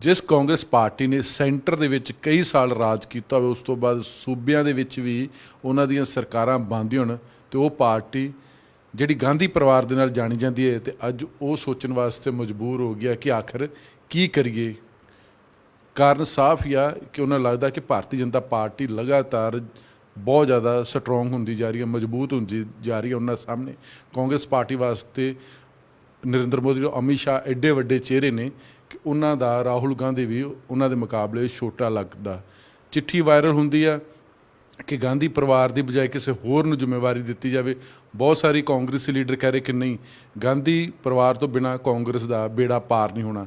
ਜਿਸ ਕਾਂਗਰਸ ਪਾਰਟੀ ਨੇ ਸੈਂਟਰ ਦੇ ਵਿੱਚ ਕਈ ਸਾਲ ਰਾਜ ਕੀਤਾ ਹੋਵੇ, ਉਸ ਤੋਂ ਬਾਅਦ ਸੂਬਿਆਂ ਦੇ ਵਿੱਚ ਵੀ ਉਹਨਾਂ ਦੀਆਂ ਸਰਕਾਰਾਂ ਬਣਦੀਆਂ ਹੋਣ ਤੇ ਉਹ ਪਾਰਟੀ ਜਿਹੜੀ ਗਾਂਧੀ ਪਰਿਵਾਰ ਦੇ ਨਾਲ ਜਾਣੀ ਜਾਂਦੀ ਹੈ ਤੇ ਅੱਜ ਉਹ ਸੋਚਣ ਵਾਸਤੇ ਮਜਬੂਰ ਹੋ ਗਿਆ ਕਿ ਆਖਰ ਕੀ ਕਰੀਏ। ਕਾਰਨ ਸਾਫ਼ ਹੀ ਆ ਕਿ ਉਹਨਾਂ ਨੂੰ ਲੱਗਦਾ ਕਿ ਭਾਰਤੀ ਜਨਤਾ ਪਾਰਟੀ ਲਗਾਤਾਰ ਬਹੁਤ ਜ਼ਿਆਦਾ ਸਟਰੋਂਗ ਹੁੰਦੀ ਜਾ ਰਹੀ ਹੈ, ਮਜ਼ਬੂਤ ਹੁੰਦੀ ਜਾ ਰਹੀ ਹੈ ਉਹਨਾਂ ਸਾਹਮਣੇ। ਕਾਂਗਰਸ ਪਾਰਟੀ ਵਾਸਤੇ ਨਰਿੰਦਰ ਮੋਦੀ ਔਰ ਅਮਿਤ ਸ਼ਾਹ ਐਡੇ ਵੱਡੇ ਚਿਹਰੇ ਨੇ ਕਿ ਉਹਨਾਂ ਦਾ ਰਾਹੁਲ ਗਾਂਧੀ ਵੀ ਉਹਨਾਂ ਦੇ ਮੁਕਾਬਲੇ ਛੋਟਾ ਲੱਗਦਾ। ਚਿੱਠੀ ਵਾਇਰਲ ਹੁੰਦੀ ਆ ਕਿ ਗਾਂਧੀ ਪਰਿਵਾਰ ਦੀ ਬਜਾਏ ਕਿਸੇ ਹੋਰ ਨੂੰ ਜ਼ਿੰਮੇਵਾਰੀ ਦਿੱਤੀ ਜਾਵੇ। ਬਹੁਤ ਸਾਰੇ ਕਾਂਗਰਸੀ ਲੀਡਰ ਕਹਿ ਰਹੇ ਕਿ ਨਹੀਂ, ਗਾਂਧੀ ਪਰਿਵਾਰ ਤੋਂ ਬਿਨਾਂ ਕਾਂਗਰਸ ਦਾ ਬੇੜਾ ਪਾਰ ਨਹੀਂ ਹੋਣਾ।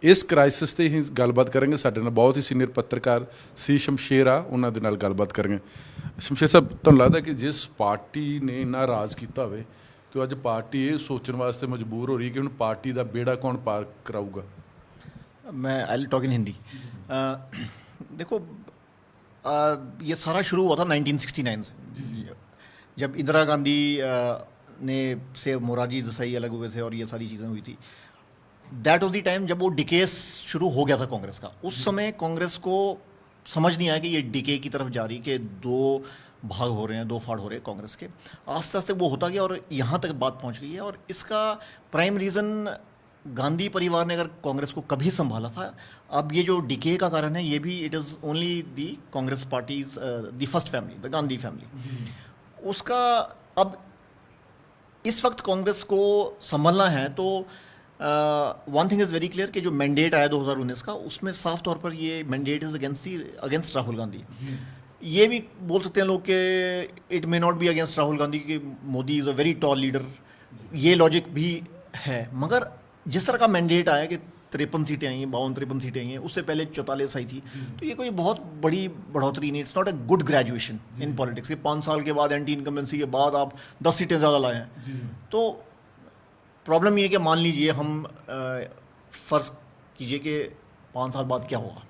ਇਸ ਕ੍ਰਾਈਸਿਸ 'ਤੇ ਹੀ ਗੱਲਬਾਤ ਕਰਾਂਗੇ। ਸਾਡੇ ਨਾਲ ਬਹੁਤ ਹੀ ਸੀਨੀਅਰ ਪੱਤਰਕਾਰ ਸੀ ਸ਼ਮਸ਼ੇਰ ਆ, ਉਹਨਾਂ ਦੇ ਨਾਲ ਗੱਲਬਾਤ ਕਰਾਂਗੇ। ਸ਼ਮਸ਼ੇਰ ਸਾਹਿਬ, ਤੁਹਾਨੂੰ ਲੱਗਦਾ ਕਿ ਜਿਸ ਪਾਰਟੀ ਨੇ ਇੰਨਾ ਰਾਜ ਕੀਤਾ ਹੋਵੇ ਤੇ ਅੱਜ ਪਾਰਟੀ ਇਹ ਸੋਚਣ ਵਾਸਤੇ ਮਜਬੂਰ ਹੋ ਰਹੀ ਕਿ ਹੁਣ ਪਾਰਟੀ ਦਾ ਬੇੜਾ ਕੌਣ ਪਾਰ कराऊगा? मैं आई टॉक इन हिंदी। देखो, ये सारा शुरू हुआ था 1969 से, जब इंदिरा गांधी ने से मोरारजी देसाई अलग हुए थे और ये सारी चीज़ें हुई थी। दैट वॉज द टाइम जब वो डिकेस शुरू हो गया था कांग्रेस का। उस समय कांग्रेस को समझ नहीं आया कि ये डिके की तरफ जा रही, कि दो भाग हो रहे हैं, दो फाड़ हो रहे हैं कांग्रेस के। आस्ते आस्ते वो होता गया और यहाँ तक बात पहुँच गई है। और इसका प्राइम रीज़न, गांधी परिवार ने अगर कांग्रेस को कभी संभाला था, अब ये जो डिके का कारण है ये भी it is only the Congress parties the first family, the Gandhi family. उसका अब इस वक्त कांग्रेस को संभलना है तो one thing is very clear कि जो मैंडेट आया 2019 का, उसमें साफ तौर पर ये mandate is against Rahul Gandhi. ये भी बोल सकते हैं लोग कि it may not be against Rahul Gandhi कि Modi is a very tall leader, ये लॉजिक भी है। मगर जिस तरह का मैंडेट आया कि 53 सीटें आई हैं, 52-53 सीटें आई हैं, उससे पहले 44 आई थी, तो ये कोई बहुत बड़ी बढ़ोतरी नहीं। It's not a good graduation in politics कि 5 साल के बाद एंटी इनकम्बेंसी के बाद आप 10 सीटें ज़्यादा लाए हैं। तो प्रॉब्लम ये है कि मान लीजिए हम फ़र्ज़ कीजिए कि 5 साल बाद क्या होगा।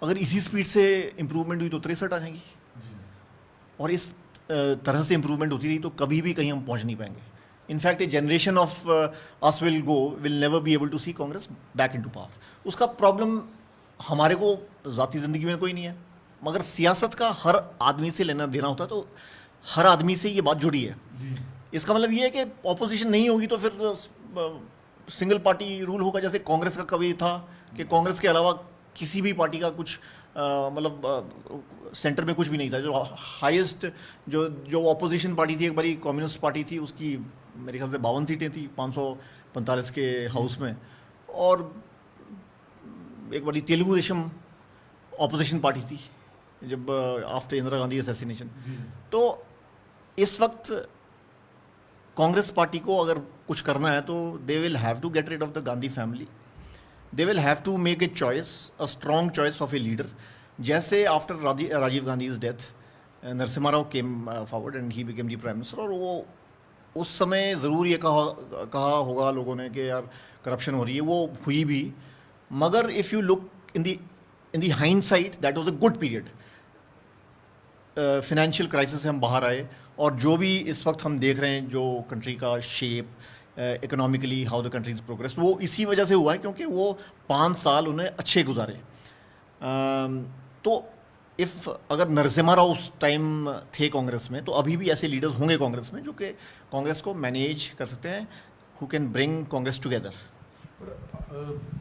अगर इसी स्पीड से इम्प्रूवमेंट हुई तो 63 आ जाएंगी, और इस तरह से इम्प्रूवमेंट होती रही तो कभी भी कहीं हम पहुंच नहीं पाएंगे। In fact a generation of us will never be able to see Congress back into power. उसका प्रॉब्लम हमारे को ज़ाती ज़िंदगी में कोई नहीं है, मगर सियासत का हर आदमी से लेना देना होता है, तो हर आदमी से ये बात जुड़ी है। इसका मतलब ये है कि ऑपोजिशन नहीं होगी तो फिर सिंगल पार्टी रूल होगा, जैसे कांग्रेस का कभी था कि कांग्रेस के अलावा किसी भी पार्टी का कुछ मतलब सेंटर में कुछ भी नहीं था। जो हाईएस्ट जो ऑपोजिशन पार्टी थी, एक बारी कम्युनिस्ट पार्टी थी, उसकी मेरे ख्याल से 52 सीटें थी 545 के हाउस में। और एक बारी तेलुगु देशम ऑपोजिशन पार्टी थी जब आफ्टर इंदिरा गांधी असैसिनेशन। तो इस वक्त कांग्रेस पार्टी को अगर कुछ करना है तो they will have to get rid of the Gandhi family. They will have to make a choice, a strong choice of a leader. जैसे after Rajiv Gandhi is death, Narasimha Rao came forward and he became the prime minister. और वो उस समय ज़रूर ये कहा होगा लोगों ने कि यार करप्शन हो रही है, वो हुई भी। मगर if you look in the hindsight, that was a good period. Financial crisis से हम बाहर आए, और जो भी इस वक्त हम देख रहे हैं जो कंट्री का shape, economically how the country is progress, वो इसी वजह से हुआ है क्योंकि वो 5 साल उन्हें अच्छे गुजारे। तो इफ़ अगर नरसिम्हा राव उस टाइम थे कांग्रेस में, तो अभी भी ऐसे लीडर्स होंगे कांग्रेस में जो कि कांग्रेस को मैनेज कर सकते हैं, who can bring Congress together.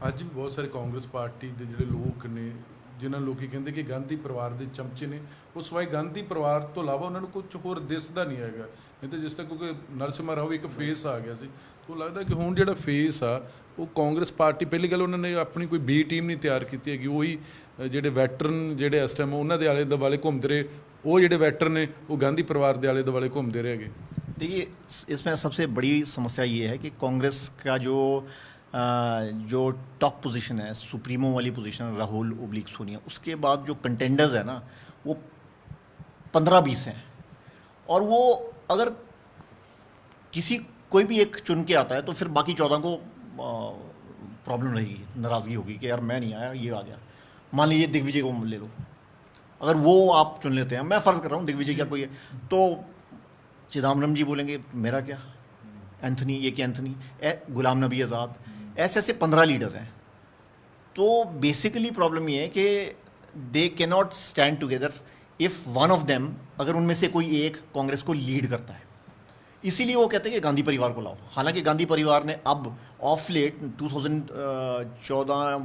ਅੱਜ ਵੀ ਬਹੁਤ ਸਾਰੇ ਕਾਂਗਰਸ ਪਾਰਟੀ ਦੇ ਜਿਹੜੇ ਲੋਕ ਨੇ, ਜਿਨ੍ਹਾਂ ਲੋਕੀ ਕਹਿੰਦੇ ਕਿ ਗਾਂਧੀ ਪਰਿਵਾਰ ਦੇ ਚਮਚੇ ਨੇ, ਉਸ ਸਿਵਾਏ ਗਾਂਧੀ ਪਰਿਵਾਰ ਤੋਂ ਇਲਾਵਾ ਉਹਨਾਂ ਨੂੰ ਕੁਝ ਹੋਰ ਦਿਸਦਾ ਨਹੀਂ ਹੈਗਾ। ਨਹੀਂ ਤਾਂ ਜਿਸ ਤੱਕ ਕਿਉਂਕਿ ਨਰਸਿਮਹਾ ਰਾਓ ਇੱਕ ਫੇਸ ਆ ਗਿਆ ਸੀ, ਤਾਂ ਲੱਗਦਾ ਕਿ ਹੁਣ ਜਿਹੜਾ ਫੇਸ ਆ ਉਹ ਕਾਂਗਰਸ ਪਾਰਟੀ, ਪਹਿਲੀ ਗੱਲ ਉਹਨਾਂ ਨੇ ਆਪਣੀ ਕੋਈ ਬੀ ਟੀਮ ਨਹੀਂ ਤਿਆਰ ਕੀਤੀ ਹੈਗੀ। ਉਹੀ ਜਿਹੜੇ ਵੈਟਰਨ ਜਿਹੜੇ ਇਸ ਟਾਈਮ ਉਹਨਾਂ ਦੇ ਆਲੇ ਦੁਆਲੇ ਘੁੰਮਦੇ ਰਹੇ, ਉਹ ਜਿਹੜੇ ਵੈਟਰਨ ਨੇ ਉਹ ਗਾਂधी ਪਰਿਵਾਰ ਦੇ ਆਲੇ ਦੁਆਲੇ घूमते रह गए। देखिए, इसमें सबसे बड़ी समस्या ये है कि कांग्रेस का जो टॉप पोजीशन है, सुप्रीमो वाली पोजीशन, राहुल ओब्लिक सोनिया, उसके बाद जो कंटेंडर्स है ना, वो 15-20 हैं। और वो अगर कोई भी एक चुन के आता है तो फिर बाकी 14 को प्रॉब्लम रहेगी, नाराज़गी होगी कि यार मैं नहीं आया, ये आ गया। मान लीजिए दिग्विजय को ले लो, अगर वो आप चुन लेते हैं, मैं फ़र्ज़ कर रहा हूँ दिग्विजय क्या कोई है, तो चिदम्बरम जी बोलेंगे मेरा क्या, एंथनी, ये क्या एंथनी, गुलाम नबी आज़ाद, ऐसे ऐसे 15 लीडर्स हैं। तो बेसिकली प्रॉब्लम ये है कि they cannot stand together if one of them, अगर उनमें से कोई एक कांग्रेस को लीड करता है। इसीलिए वो कहते हैं कि गांधी परिवार को लाओ। हालांकि गांधी परिवार ने अब ऑफ लेट 2014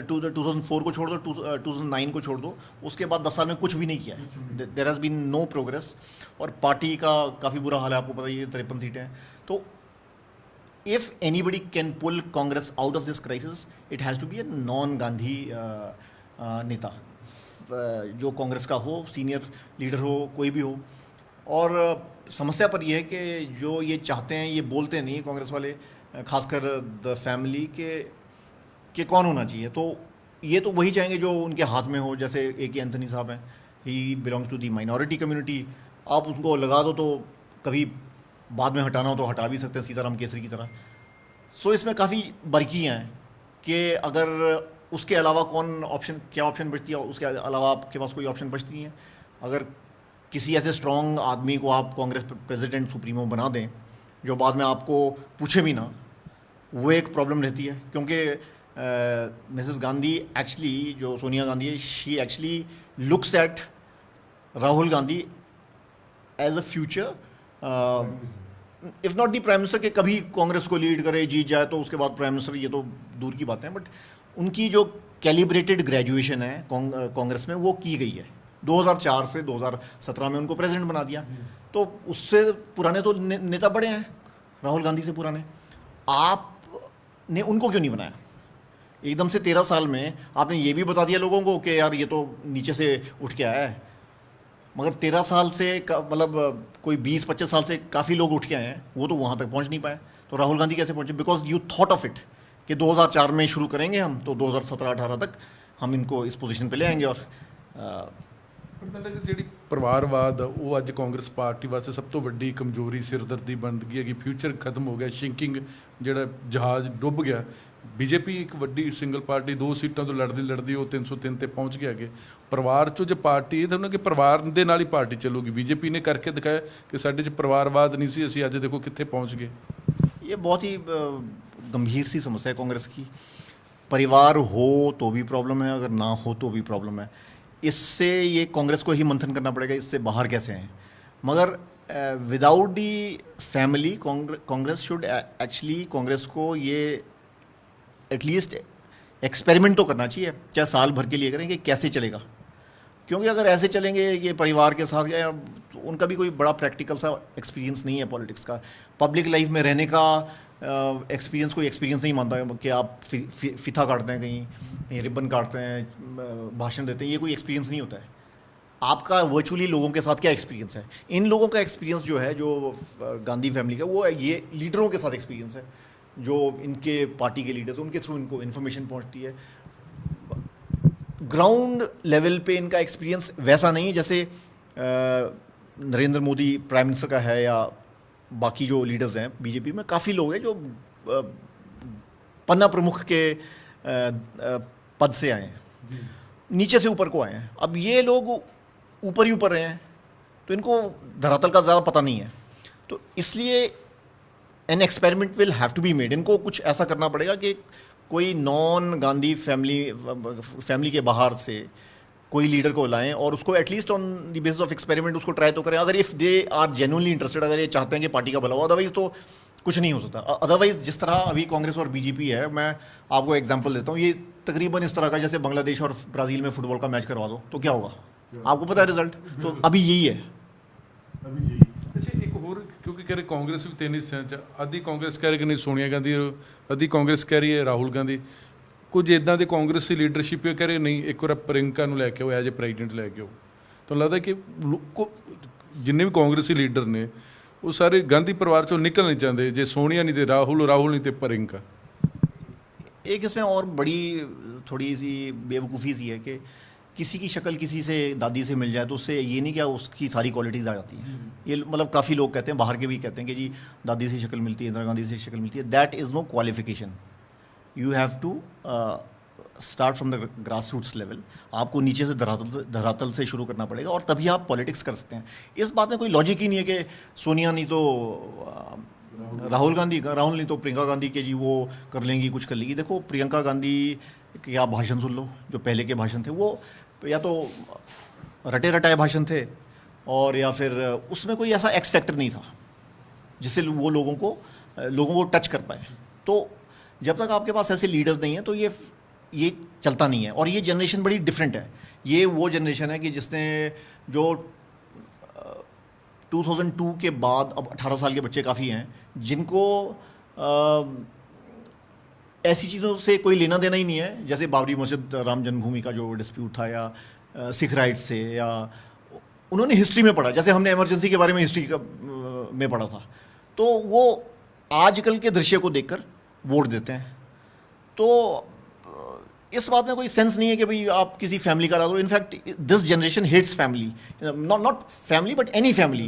2004 को छोड़ दो, 2009 को छोड़ दो, उसके बाद 10 साल में कुछ भी नहीं किया है। There has been no progress. और पार्टी का काफ़ी बुरा हाल है, आपको पता ही है, 53 सीटें हैं। तो if anybody can pull Congress out of this crisis, it has to be a non-Gandhi नेता, जो कांग्रेस का हो, सीनियर लीडर हो, कोई भी हो। और समस्या पर यह है कि जो ये चाहते हैं, ये बोलते नहीं कांग्रेस वाले, खासकर द फैमिली के कौन होना चाहिए। तो ये तो वही चाहेंगे जो उनके हाथ में हो, जैसे AK एंथनी साहब हैं, he belongs to the minority community. आप उनको लगा दो तो कभी बाद में हटाना हो तो हटा भी सकते हैं, सीताराम केसरी की तरह। सो इसमें काफ़ी बारीकियाँ हैं कि अगर उसके अलावा क्या ऑप्शन बचती है, उसके अलावा आपके पास कोई ऑप्शन बचती नहीं है। अगर किसी ऐसे स्ट्रॉन्ग आदमी को आप कांग्रेस प्रेसिडेंट सुप्रीमो बना दें जो बाद में आपको पूछे भी ना, वो एक प्रॉब्लम रहती है। क्योंकि मिसेस गांधी एक्चुअली, जो सोनिया गांधी है, she actually looks at Rahul Gandhi as a future, if not the prime minister, कि कभी कांग्रेस को लीड करे, जीत जाए तो उसके बाद प्राइम मिनिस्टर, ये तो दूर की बात है। बट उनकी जो कैलिब्रेटेड ग्रेजुएशन है कांग्रेस में, वो की गई है। 2004 से 2017 में उनको प्रेसिडेंट बना दिया। तो उससे पुराने तो नेता बड़े हैं, राहुल गांधी से पुराने। आपने उनको क्यों नहीं बनाया? एकदम से 13 साल में आपने ये भी बता दिया लोगों को कि यार ये तो नीचे से उठ के आया है। मगर 13 साल से मतलब कोई 20-25 साल से काफ़ी लोग उठ के आए हैं, वो तो वहाँ तक पहुँच नहीं पाए। तो राहुल गांधी कैसे पहुँचे? Because you thought of it कि 2004 में शुरू करेंगे हम, तो 2017-18 तक हम इनको इस पोजीशन पे ले आएंगे। और ਜਿਹੜੀ ਪਰਿਵਾਰਵਾਦ ਉਹ ਅੱਜ ਕਾਂਗਰਸ ਪਾਰਟੀ ਵਾਸਤੇ ਸਭ ਤੋਂ ਵੱਡੀ ਕਮਜ਼ੋਰੀ, ਸਿਰਦਰਦੀ ਬਣ ਗਈ ਹੈ ਕਿ ਫਿਊਚਰ ਖਤਮ ਹੋ ਗਿਆ, ਸ਼ਿੰਕਿੰਗ ਜਿਹੜਾ ਜਹਾਜ਼ ਡੁੱਬ ਗਿਆ। ਬੀਜੇਪੀ ਇੱਕ ਵੱਡੀ ਸਿੰਗਲ ਪਾਰਟੀ 2 ਸੀਟਾਂ ਤੋਂ ਲੜਦੀ ਉਹ 303 ਤੇ ਪਹੁੰਚ ਗਿਆ। ਅੱਗੇ ਪਰਿਵਾਰ 'ਚੋਂ ਜੇ ਪਾਰਟੀ ਇਹ ਤਾਂ ਉਹਨਾਂ ਕਿ ਪਰਿਵਾਰ ਦੇ ਨਾਲ ਹੀ ਪਾਰਟੀ ਚੱਲੂਗੀ। ਬੀਜੇਪੀ ਨੇ ਕਰਕੇ ਦਿਖਾਇਆ ਕਿ ਸਾਡੇ 'ਚ ਪਰਿਵਾਰਵਾਦ ਨਹੀਂ ਸੀ, ਅਸੀਂ ਅੱਜ ਦੇਖੋ ਕਿੱਥੇ ਪਹੁੰਚ ਗਏ। ये बहुत ही गंभीर सी समस्या है कांग्रेस की। परिवार हो तो भी प्रॉब्लम है, अगर ना हो तो भी प्रॉब्लम है। इससे ये कांग्रेस को ही मंथन करना पड़ेगा, इससे बाहर कैसे हैं। मगर without the family Congress should actually, Congress को ये एटलीस्ट एक्सपेरिमेंट तो करना चाहिए, चाहे साल भर के लिए करें, कि कैसे चलेगा। क्योंकि अगर ऐसे चलेंगे ये परिवार के साथ, या तो उनका भी कोई बड़ा प्रैक्टिकल सा एक्सपीरियंस नहीं है पॉलिटिक्स का, पब्लिक लाइफ में रहने का एक्सपीरियंस कोई एक्सपीरियंस नहीं मानता है कि आप फीता काटते हैं, कहीं रिबन काटते हैं, भाषण देते हैं, ये कोई एक्सपीरियंस नहीं होता है। आपका वर्चुअली लोगों के साथ क्या एक्सपीरियंस है? इन लोगों का एक्सपीरियंस जो है, जो गांधी फैमिली का, वो ये लीडरों के साथ एक्सपीरियंस है, जो इनके पार्टी के लीडर्स, उनके थ्रू इनको इन्फॉर्मेशन पहुँचती है। ग्राउंड लेवल पे इनका एक्सपीरियंस वैसा नहीं जैसे नरेंद्र मोदी प्राइम मिनिस्टर का है, या बाकी जो लीडर्स हैं बीजेपी में। काफ़ी लोग हैं जो पन्ना प्रमुख के पद से आए हैं, नीचे से ऊपर को आए हैं। अब ये लोग ऊपर ही ऊपर रहे हैं, तो इनको धरातल का ज़्यादा पता नहीं है। तो इसलिए an experiment will have to be made. इनको कुछ ऐसा करना पड़ेगा कि कोई नॉन गांधी फैमिली के बाहर से कोई लीडर को लाएं, और उसको at least on the basis of experiment उसको ट्राई तो करें। अगर if they are genuinely interested, अगर ये चाहते हैं कि पार्टी का भला हो, अदरवाइज तो कुछ नहीं हो सकता। अदरवाइज जिस तरह अभी कांग्रेस और बीजेपी है, मैं आपको एग्जांपल देता हूँ, ये तकरीबन इस तरह का जैसे बांग्लादेश और ब्राज़ील में फुटबॉल का मैच करवा दो तो क्या होगा, आपको पता है रिजल्ट। तो अभी यही है। ਅੱਛਾ, ਇੱਕ ਹੋਰ, ਕਿਉਂਕਿ ਕਹ ਰਹੇ ਕਾਂਗਰਸ ਵੀ 3 ਹਿੱਸਿਆਂ 'ਚ, ਅੱਧੀ ਕਾਂਗਰਸ ਕਹਿ ਰਹੀ ਕਿ ਨਹੀਂ ਸੋਨੀਆ ਗਾਂਧੀ, ਅੱਧੀ ਕਾਂਗਰਸ ਕਹਿ ਰਹੀ ਹੈ ਰਾਹੁਲ ਗਾਂਧੀ। ਕੁਝ ਇੱਦਾਂ ਦੇ ਕਾਂਗਰਸੀ ਲੀਡਰਸ਼ਿਪ ਕਹਿ ਰਹੇ ਨਹੀਂ, ਇੱਕ ਵਾਰ ਪ੍ਰਿੰਕਾ ਨੂੰ ਲੈ ਕੇ ਆਓ, ਐਜ ਏ ਪ੍ਰੈਜ਼ੀਡੈਂਟ ਲੈ ਕੇ ਆਓ। ਤੁਹਾਨੂੰ ਲੱਗਦਾ ਕਿ ਜਿੰਨੇ ਵੀ ਕਾਂਗਰਸੀ ਲੀਡਰ ਨੇ ਉਹ ਸਾਰੇ ਗਾਂਧੀ ਪਰਿਵਾਰ 'ਚੋਂ ਨਿਕਲ ਨਹੀਂ ਚਾਹੁੰਦੇ, ਜੇ ਸੋਨੀਆ ਨਹੀਂ ਤੇ ਰਾਹੁਲ नहीं तो प्रियंका। एक इसमें और बड़ी थोड़ी सी बेवकूफ़ी सी है कि किसी की शक्ल किसी से दादी से मिल जाए तो उससे ये नहीं क्या उसकी सारी क्वालिटीज़ आ जाती हैं। ये मतलब काफ़ी लोग कहते हैं, बाहर के भी कहते हैं कि जी दादी से शक्ल मिलती है, इंदिरा गांधी से शक्ल मिलती है। That is no qualification. You have to start from the grass roots level. आपको नीचे से धरातल से शुरू करना पड़ेगा, और तभी आप पॉलिटिक्स कर सकते हैं। इस बात में कोई लॉजिक ही नहीं है कि सोनिया नहीं तो राहुल गांधी का, राहुल नहीं तो प्रियंका गांधी के जी वो कर लेंगी, कुछ कर लेंगी। देखो प्रियंका गांधी के आप भाषण सुन लो, जो पहले के भाषण थे वो या तो रटे रटाए भाषण थे, और या फिर उसमें कोई ऐसा एक्स फैक्टर नहीं था जिससे वो लोगों को टच कर पाए। तो जब तक आपके पास ऐसे लीडर्स नहीं हैं तो ये चलता नहीं है। और ये जनरेशन बड़ी डिफरेंट है। ये वो जनरेशन है कि जिसने जो 2002 के बाद, अब 18 साल के बच्चे काफ़ी हैं जिनको ऐसी चीज़ों से कोई लेना देना ही नहीं है, जैसे बाबरी मस्जिद राम जन्मभूमि का जो डिस्प्यूट था, या सिख राइट्स से, या उन्होंने हिस्ट्री में पढ़ा, जैसे हमने इमरजेंसी के बारे में हिस्ट्री में पढ़ा था। तो वो आजकल के दृश्य को देखकर वोट देते हैं। तो इस बात में कोई सेंस नहीं है कि भाई आप किसी फैमिली का ला दो। In fact this generation hates family, not family but any family,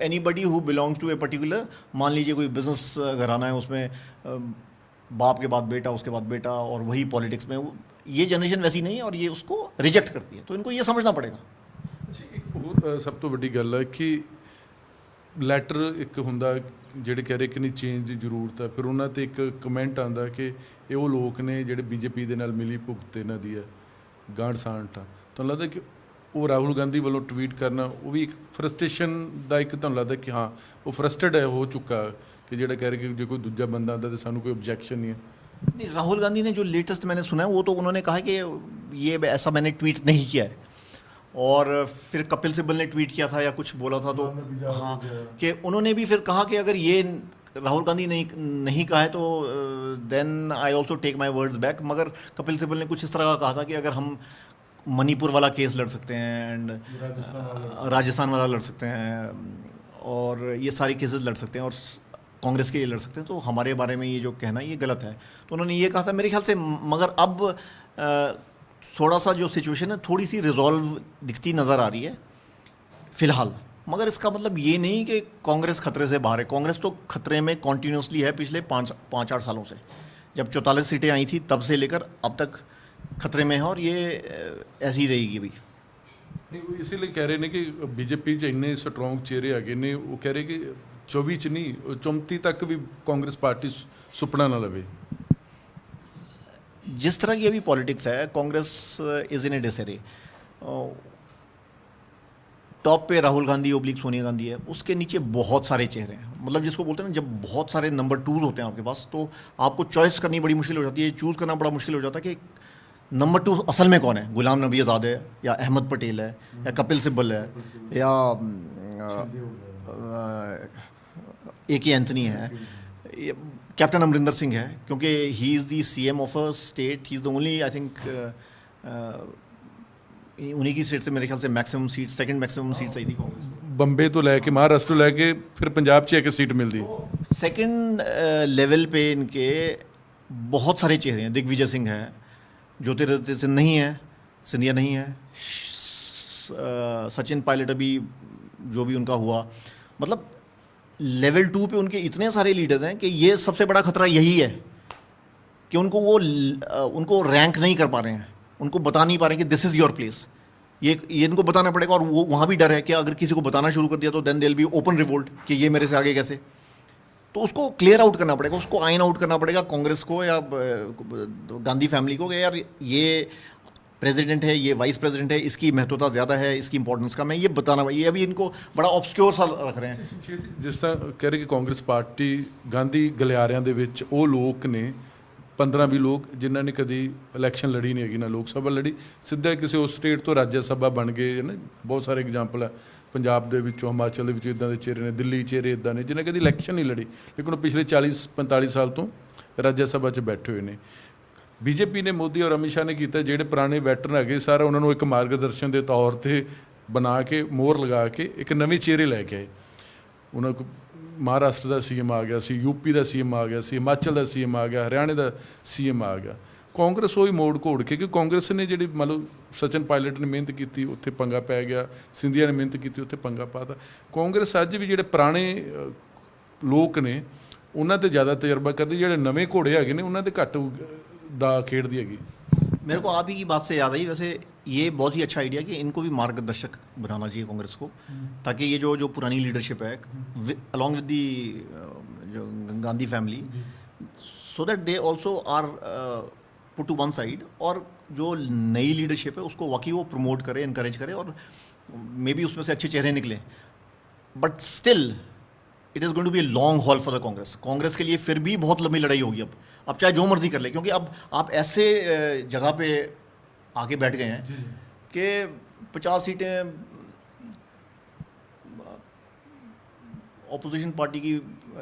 anybody who belongs to a particular, मान लीजिए कोई बिजनेस घराना है, उसमें बाप के बाद बेटा, उसके बाद बेटा, और वही पॉलिटिक्स में। ये जनरेशन वैसी नहीं है और ये उसको रिजेक्ट करती है। तो इनको ये समझना पड़ेगा। एक ਹੋਰ ਸਭ ਤੋਂ ਵੱਡੀ ਗੱਲ ਹੈ ਕਿ ਲੈਟਰ ਇੱਕ ਹੁੰਦਾ ਜਿਹੜੇ ਕਹਿ ਰਹੇ ਕਿ ਨਹੀਂ ਚੇਂਜ ਦੀ ਜ਼ਰੂਰਤ ਹੈ, ਫਿਰ ਉਹਨਾਂ 'ਤੇ ਇੱਕ ਕਮੈਂਟ ਆਉਂਦਾ ਕਿ ਇਹ ਉਹ ਲੋਕ ਨੇ ਜਿਹੜੇ ਬੀਜੇਪੀ ਦੇ ਨਾਲ ਮਿਲੀ ਭੁਗਤ ਇਹਨਾਂ ਦੀ ਹੈ, ਗਾਂਢ ਸਾਂਠ ਆ। ਤੁਹਾਨੂੰ ਲੱਗਦਾ ਕਿ ਉਹ ਰਾਹੁਲ ਗਾਂਧੀ ਵੱਲੋਂ ਟਵੀਟ ਕਰਨਾ ਉਹ ਵੀ ਇੱਕ ਫਰਸਟ੍ਰੇਸ਼ਨ ਦਾ, ਇੱਕ ਤੁਹਾਨੂੰ ਲੱਗਦਾ ਕਿ ਹਾਂ ਉਹ ਫਰਸਟਰਡ ਹੈ, ਹੋ ਚੁੱਕਾ ਕਿ ਜਿਹੜਾ ਕਹਿ ਰਿਹਾ ਕਿ ਜੇ ਕੋਈ ਦੂਜਾ ਬੰਦਾ ਆਉਂਦਾ ਤਾਂ ਸਾਨੂੰ ਕੋਈ ਆਬਜੈਕਸ਼ਨ नहीं है? नहीं, राहुल गांधी ने जो लेटेस्ट मैंने सुना है वो तो उन्होंने कहा कि ये ऐसा मैंने ट्वीट नहीं किया है। और फिर कपिल सिब्बल ने ट्वीट किया था या कुछ बोला था, तो हाँ, कि उन्होंने भी फिर कहा कि अगर ये राहुल गांधी नहीं कहा है तो then I also take my words back. मगर कपिल सिब्बल ने कुछ इस तरह का कहा था कि अगर हम मणिपुर वाला केस लड़ सकते हैं, एंड राजस्थान वाला लड़ सकते हैं, और ये सारी केसेस लड़ सकते हैं, और कांग्रेस के लिए लड़ सकते हैं, तो हमारे बारे में ये जो कहना ये गलत है। तो उन्होंने ये कहा था मेरे ख्याल से। मगर अब थोड़ा सा जो सिचुएशन है थोड़ी सी रिजॉल्व दिखती नज़र आ रही है फ़िलहाल। मगर इसका मतलब ये नहीं कि कांग्रेस खतरे से बाहर है। कांग्रेस तो खतरे में कॉन्टीन्यूसली है पिछले पाँच आठ सालों से। जब 44 सीटें आई थी तब से लेकर अब तक खतरे में है, और ये ऐसी ही रहेगी भी। नहीं, वो इसीलिए कह रहे हैं कि बीजेपी 'ਚ ਇੰਨੇ ਸਟਰੋਂਗ ਚਿਹਰੇ ਹੈਗੇ ਨੇ, ਉਹ ਕਹਿ ਰਹੇ ਕਿ 24 'ਚ ਨਹੀਂ 34 तक भी कांग्रेस पार्टी सुपना ना लवे। जिस तरह की अभी पॉलिटिक्स है, Congress is in A disarray. Top पे राहुल गांधी ओब्लिक सोनिया गांधी है, उसके नीचे बहुत सारे चेहरे हैं। मतलब जिसको बोलते हैं ना, जब बहुत सारे नंबर 2 होते हैं आपके पास, तो आपको चॉइस करनी बड़ी मुश्किल हो जाती है, चूज़ करना बड़ा मुश्किल हो जाता है कि नंबर 2 असल में कौन है। गुलाम नबी आज़ाद है, या अहमद पटेल है, या कपिल सिब्बल है, या A.K. एंथनी है, कैप्टन अमरिंदर सिंह है, क्योंकि he is the CM of a state. He is the only, I think, उन्हीं की स्टेट से मेरे ख्याल से maximum seat, second maximum seats आई थी कांग्रेस को। ਬੰਬੇ ਤੋਂ ਲੈ ਕੇ महाराष्ट्र ਤੋਂ ਲੈ ਕੇ ਫਿਰ ਪੰਜਾਬ 'ਚ ਇੱਕ ਸੀਟ ਮਿਲਦੀ। सेकंड लेवल पे इनके बहुत सारे चेहरे हैं। दिग्विजय सिंह है, ज्योतिरादित्य सिंह नहीं है, सिंधिया नहीं है, सचिन पायलट अभी जो भी उनका हुआ। मतलब लेवल 2 पे उनके इतने सारे लीडर्स हैं कि ये सबसे बड़ा खतरा यही है कि उनको रैंक नहीं कर पा रहे हैं, उनको बता नहीं पा रहे हैं कि दिस इज़ योर प्लेस। ये इनको बताना पड़ेगा। और वो वहाँ भी डर है कि अगर किसी को बताना शुरू कर दिया तो देन देल बी ओपन रिवोल्ट कि ये मेरे से आगे कैसे। तो उसको क्लियर आउट करना पड़ेगा, उसको आइन आउट करना पड़ेगा कांग्रेस को या गांधी फैमिली को, कि यार ये प्रेसिडेंट है, ये वाइस प्रेसिडेंट है, इसकी महत्वता ज़्यादा है, इसकी इंपॉर्टेंस कम है। ये बताना, ये अभी इनको बड़ा ऑब्सक्योर सा रख रहे हैं। ਜਿਸ ਤਰ੍ਹਾਂ ਕਹਿ ਰਹੇ ਕਿ ਕਾਂਗਰਸ ਪਾਰਟੀ ਗਾਂਧੀ ਗਲਿਆਰਿਆਂ ਦੇ ਵਿੱਚ ਉਹ ਲੋਕ ਨੇ 15-20 ਲੋਕ ਜਿਨ੍ਹਾਂ ਨੇ ਕਦੀ ਇਲੈਕਸ਼ਨ ਲੜੀ ਨਹੀਂ ਹੈਗੀ, ਨਾ ਲੋਕ ਸਭਾ ਲੜੀ, ਸਿੱਧਾ ਕਿਸੇ ਉਸ ਸਟੇਟ ਤੋਂ ਰਾਜ ਸਭਾ ਬਣ ਗਏ ਹੈ ਨਾ। ਬਹੁਤ ਸਾਰੇ ਐਗਜ਼ਾਮਪਲ ਹੈ ਪੰਜਾਬ ਦੇ ਵਿੱਚੋਂ, ਹਿਮਾਚਲ ਦੇ ਵਿੱਚੋਂ ਇੱਦਾਂ ਦੇ ਚਿਹਰੇ ਨੇ, ਦਿੱਲੀ ਚਿਹਰੇ ਇੱਦਾਂ ਨੇ ਜਿਨ੍ਹਾਂ ਕਦੀ ਇਲੈਕਸ਼ਨ ਨਹੀਂ ਲੜੀ, ਲੇਕਿਨ ਉਹ ਪਿਛਲੇ 40-45 ਸਾਲ ਤੋਂ ਰਾਜ ਸਭਾ 'ਚ ਬੈਠੇ ਹੋਏ ਨੇ। ਬੀਜੇਪੀ ਨੇ, ਮੋਦੀ ਔਰ ਅਮਿਤ ਸ਼ਾਹ ਨੇ ਕੀਤਾ, ਜਿਹੜੇ ਪੁਰਾਣੇ ਵੈਟਰਨ ਹੈਗੇ ਸਾਰਾ ਉਹਨਾਂ ਨੂੰ ਇੱਕ ਮਾਰਗਦਰਸ਼ਨ ਦੇ ਤੌਰ 'ਤੇ ਬਣਾ ਕੇ, ਮੋਹਰ ਲਗਾ ਕੇ ਇੱਕ ਨਵੇਂ ਚਿਹਰੇ ਲੈ ਕੇ ਆਏ। ਉਹਨਾਂ ਕੋਲ महाराष्ट्र का CM आ गया सी, यूपी का CM आ गया सी, हिमाचल का CM आ गया, हरियाणे का CM आ गया। कांग्रेस वही मोड़ घोड़ के, कि कांग्रेस ने जी मतलब सचिन पायलट ने मेहनत की, उत्थे पंगा पै गया, सिंधिया ने मेहनत की, उत्थे पंगा पाता। कांग्रेस अज भी जोड़े पुराने लोग ने उन्होंने ज़्यादा तजर्बा करती, जोड़े नवे घोड़े है उन्होंने घट दा खेड़ती हैगी। मेरे को आप ही की बात से याद आई, वैसे ये बहुत ही अच्छा आइडिया कि इनको भी मार्गदर्शक बनाना चाहिए कांग्रेस को, ताकि ये जो जो पुरानी लीडरशिप है अलॉन्ग विद दी जो Gandhi family, so that they also are put to one side, और जो नई लीडरशिप है उसको वाकई वो प्रमोट करे, इनकरेज करे, और मे बी उसमें से अच्छे चेहरे निकले। But still it is going to be a long haul for the Congress. Congress के लिए फिर भी बहुत लंबी लड़ाई होगी अब चाहे जो मर्जी कर ले, क्योंकि अब आप ऐसे जगह पे आके बैठ गए हैं कि 50 सीटें ऑपोजिशन पार्टी की,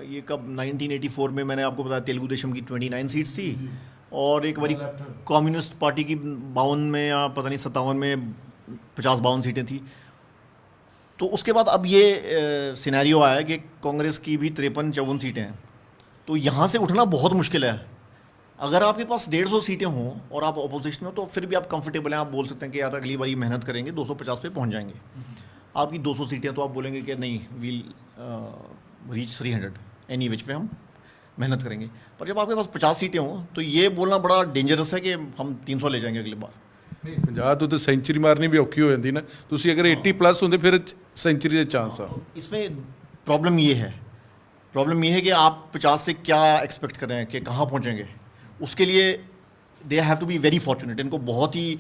ये कब 1984 में मैंने आपको बताया तेलुगु देशम की 29 सीट्स थी, और एक बारी कम्युनिस्ट पार्टी की 52 में या पता नहीं 57 में 50-52 सीटें थी। तो उसके बाद अब ये सिनेरियो आया कि कांग्रेस की भी 53-54 सीटें हैं, तो यहाँ से उठना बहुत मुश्किल है। अगर आपके पास 150 सीटें हों और आप अपोजिशन में, तो फिर भी आप कंफर्टेबल हैं, आप बोल सकते हैं कि यार अगली बारी मेहनत करेंगे, 250 पे पहुँच जाएंगे। आपकी 200 सीटें तो आप बोलेंगे कि नहीं, वील रीच 300 एनी विच पे हम मेहनत करेंगे। पर जब आपके पास 50 सीटें हों तो ये बोलना बड़ा डेंजरस है कि हम 300 ले जाएंगे अगली बार। ਨਹੀਂ 50 ਤੋਂ ਸੈਂਚਰੀ ਮਾਰਨੀ ਵੀ ਔਖੀ ਹੋ ਜਾਂਦੀ ਨਾ, ਤੁਸੀਂ ਅਗਰ 80 ਪਲੱਸ ਹੁੰਦੇ ਫਿਰ सेंचुरी के चांस आ। इसमें प्रॉब्लम ये है कि आप 50 से क्या एक्सपेक्ट कर रहे हैं कि कहाँ पहुँचेंगे। उसके लिए they have to be very fortunate, इनको बहुत ही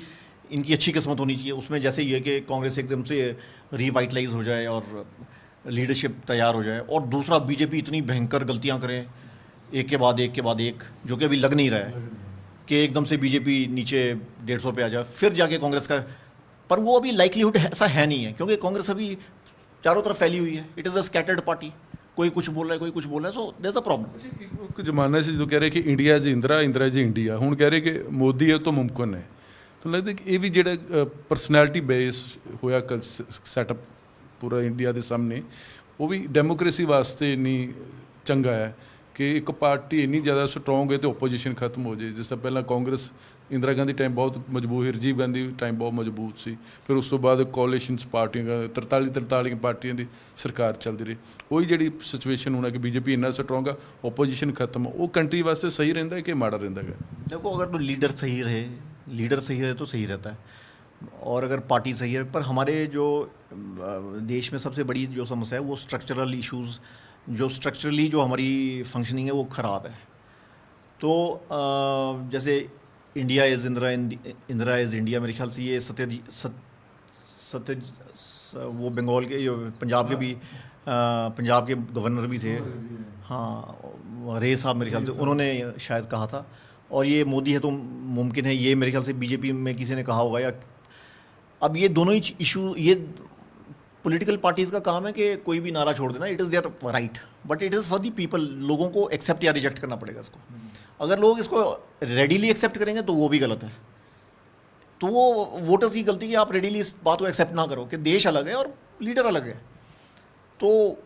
इनकी अच्छी किस्मत होनी चाहिए। उसमें जैसे ये कि कांग्रेस एकदम से रिवाइटलाइज हो जाए और लीडरशिप तैयार हो जाए, और दूसरा बीजेपी इतनी भयंकर गलतियाँ करें एक के बाद एक, जो कि अभी लग नहीं रहा है कि एकदम से बीजेपी नीचे 150 पे आ जाए, फिर जाके कांग्रेस का। पर वो अभी लाइकलीहुड ऐसा है नहीं है, क्योंकि कांग्रेस अभी चारों तरफ फैली हुई है। It is a scattered party, कोई कुछ बोल रहा है, कोई कुछ बोल रहा है, so there is a problem. एक जमाना से जो कह रहे कि India is Indira, Indira is India, हुण कह रहे कि मोदी है तो मुमकिन है। तो लगता कि ये भी ਜਿਹੜਾ ਪਰਸਨੈਲਿਟੀ ਬੇਸ ਹੋਇਆ ਸੈਟਅਪ ਪੂਰਾ ਇੰਡੀਆ ਦੇ ਸਾਹਮਣੇ, ਉਹ ਵੀ ਡੈਮੋਕ੍ਰੇਸੀ ਵਾਸਤੇ ਨਹੀਂ ਚੰਗਾ ਹੈ ਕਿ ਇੱਕ ਪਾਰਟੀ ਇੰਨੀ ਜ਼ਿਆਦਾ ਸਟਰੋਂਗ ਹੈ ਤੇ ਓਪੋਜੀਸ਼ਨ ਖਤਮ ਹੋ ਜਾਏ। ਜਿਸ ਤਰ੍ਹਾਂ ਪਹਿਲਾਂ ਕਾਂਗਰਸ ਇੰਦਰਾ ਗਾਂਧੀ ਟਾਈਮ ਬਹੁਤ ਮਜ਼ਬੂਤ ਸੀ, ਰਾਜੀਵ ਗਾਂਧੀ ਟਾਈਮ ਬਹੁਤ ਮਜ਼ਬੂਤ ਸੀ, ਫਿਰ ਉਸ ਤੋਂ ਬਾਅਦ ਕੋਲੀਸ਼ਨਸ ਪਾਰਟੀਆਂ 43 ਪਾਰਟੀਆਂ ਦੀ ਸਰਕਾਰ ਚੱਲਦੀ ਰਹੀ। ਉਹੀ ਜਿਹੜੀ ਸਿਚੁਏਸ਼ਨ ਹੋਣਾ ਕਿ ਬੀਜੇਪੀ ਇੰਨਾ ਸਟਰੋਂਗ ਆ, ਓਪੋਜੀਸ਼ਨ ਖਤਮ, ਉਹ ਕੰਟਰੀ ਵਾਸਤੇ ਸਹੀ ਰਹਿੰਦਾ ਹੈ ਕਿ ਮਾੜਾ ਰਹਿੰਦਾ ਹੈ? देखो, अगर तो लीडर सही रहे तो सही रहता है, और अगर पार्टी सही है। पर हमारे जो देश में सबसे बड़ी जो समस्या है वो स्ट्रक्चरल इश्यूज़, जो स्ट्रक्चरली जो हमारी फंक्शनिंग है वो ख़राब है। तो जैसे India is Indira is India, मेरे ख्याल से ये सत्य वो बंगाल के, जो पंजाब के भी पंजाब के गवर्नर भी थे, हाँ, रे साहब मेरे ख्याल से उन्होंने शायद कहा था। और ये मोदी है तो मुमकिन है, ये मेरे ख्याल से बीजेपी में किसी ने कहा होगा। या अब ये दोनों ही इशू, ये पॉलिटिकल पार्टीज़ का काम है कि कोई भी नारा छोड़ देना, it is there right, but it is for the people. लोगों को एक्सेप्ट या रिजेक्ट करना पड़ेगा इसको। अगर लोग इसको रेडीली एक्सेप्ट करेंगे तो वो भी गलत है। तो वो वोटर्स की गलती कि आप रेडीली इस बात को एक्सेप्ट ना करो कि देश अलग है और लीडर अलग है। तो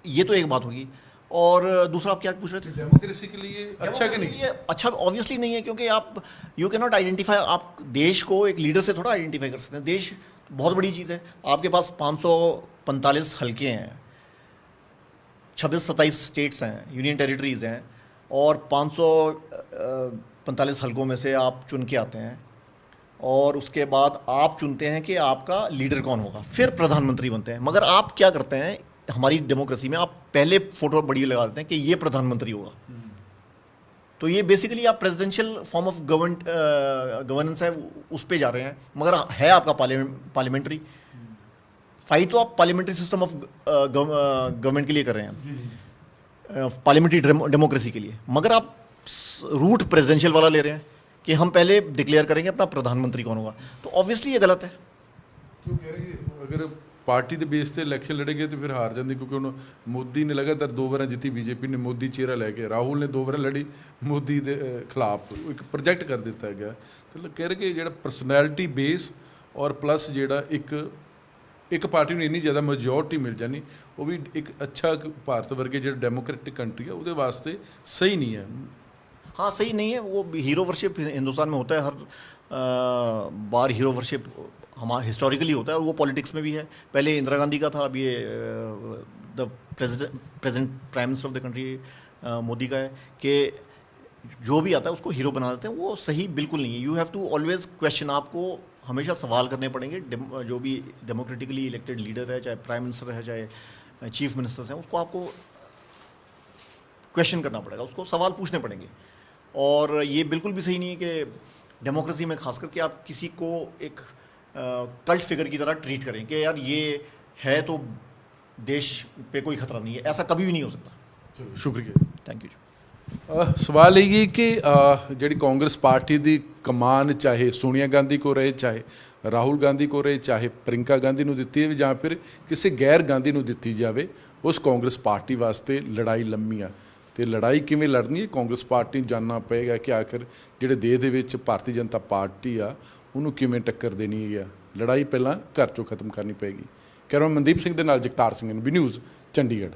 ये तो एक बात होगी। और दूसरा आप क्या पूछ रहे थे? डेमोक्रेसी के लिए अच्छा कि नहीं? ये अच्छा ऑब्वियसली नहीं है, क्योंकि आप यू कैन नॉट आइडेंटिफाई, आप देश को एक लीडर से थोड़ा आइडेंटिफाई कर सकते हैं। देश बहुत बड़ी चीज़ है। आपके पास 545 हल्के हैं, 26-27 स्टेट्स हैं, यूनियन टेरिटरीज़ हैं, और 545 हल्कों में से आप चुन के आते हैं, और उसके बाद आप चुनते हैं कि आपका लीडर कौन होगा, फिर प्रधानमंत्री बनते हैं। मगर आप क्या करते हैं हमारी डेमोक्रेसी में, आप पहले फोटो बड़ी लगा देते हैं कि ये प्रधानमंत्री होगा। तो ये बेसिकली आप प्रेसिडेंशियल फॉर्म ऑफ गवर्नेंस है उस पे जा रहे हैं, मगर है आपका पार्लियामेंट्री फाइट। तो आप पार्लियामेंट्री सिस्टम ऑफ गवर्नमेंट के लिए कर रहे हैं, पार्लियामेंट्री डेमोक्रेसी के लिए, मगर आप रूट प्रेसिडेंशियल वाला ले रहे हैं कि हम पहले डिक्लेयर करेंगे अपना प्रधानमंत्री कौन होगा। तो ऑब्वियसली ये गलत है। क्यों कह रही है, अगर पार्टी के बेस से इलैक्शन लड़ेंगे तो फिर हार जाती, क्योंकि उन्होंने मोदी ने लगातार 2 बार जीती, बीजेपी ने मोदी चेहरा लैके, राहुल ने 2 बार लड़ी मोदी के खिलाफ, एक प्रोजेक्ट कर दिता गया। तो कह रहे कि जो परसनैलिटी बेस और प्लस जो एक पार्टी में इन्नी ज़्यादा मेजोरिटी मिल जानी, वो भी एक अच्छा भारत वर्गे जो डेमोक्रेटिक कंट्री है वो वास्ते सही नहीं है। हाँ, सही नहीं है। वो हीरो वर्शिप हिंदुस्तान में होता है, हर बार हीरो वर्शिप हमारा हिस्टोरिकली होता है, और वो पॉलिटिक्स में भी है। पहले इंदिरा गांधी का था, अब ये the present prime minister of the country Modi का है कि जो भी आता है उसको हीरो बना देते हैं, वो सही बिल्कुल नहीं है। You have to always question, आपको हमेशा सवाल करने पड़ेंगे। जो भी डेमोक्रेटिकली इलेक्टेड लीडर है, चाहे प्राइम मिनिस्टर है, चाहे चीफ मिनिस्टर्स हैं, उसको आपको क्वेश्चन करना पड़ेगा, उसको सवाल पूछने पड़ेंगे। और ये बिल्कुल भी सही नहीं है कि डेमोक्रेसी में खास करके आप किसी को एक कल्ट फिगर की तरह ट्रीट करें कि यार ये है तो देश पे कोई खतरा नहीं है। ऐसा कभी भी नहीं हो सकता। ਸ਼ੁਕਰੀਆ। Thank you. ਸਵਾਲ ਇਹ ਹੈ ਕਿ ਜਿਹੜੀ ਕਾਂਗਰਸ ਪਾਰਟੀ ਦੀ ਕਮਾਨ ਚਾਹੇ ਸੋਨੀਆ ਗਾਂਧੀ ਕੋ ਰਹੇ, ਚਾਹੇ ਰਾਹੁਲ ਗਾਂਧੀ ਕੋ ਰਹੇ, ਚਾਹੇ ਪ੍ਰਿੰਕਾ ਗਾਂਧੀ ਨੂੰ ਦਿੱਤੀ ਹੈ ਜਾਂ ਫਿਰ ਕਿਸੇ ਗੈਰ ਗਾਂਧੀ ਨੂੰ ਦਿੱਤੀ ਜਾਵੇ, ਉਸ ਕਾਂਗਰਸ ਪਾਰਟੀ ਵਾਸਤੇ ਲੜਾਈ ਲੰਮੀ ਆ। ਤੇ ਲੜਾਈ ਕਿਵੇਂ ਲੜਨੀ ਹੈ, ਕਾਂਗਰਸ ਪਾਰਟੀ ਨੂੰ ਜਾਣਨਾ ਪਏਗਾ ਕਿ ਆਖਿਰ ਜਿਹੜੇ ਦੇਸ਼ ਦੇ ਵਿੱਚ ਭਾਰਤੀ ਜਨਤਾ ਪਾਰਟੀ ਆ ਉਹਨੂੰ ਕਿਵੇਂ ਟੱਕਰ ਦੇਣੀ ਹੈ। ਲੜਾਈ ਪਹਿਲਾਂ ਘਰ ਚੋਂ ਖਤਮ ਕਰਨੀ ਪਏਗੀ। ਕੈਮਰਾ ਮਨਦੀਪ ਸਿੰਘ ਦੇ ਨਾਲ ਜਗਤਾਰ ਸਿੰਘ, NB ਨਿਊਜ਼, ਚੰਡੀਗੜ੍ਹ।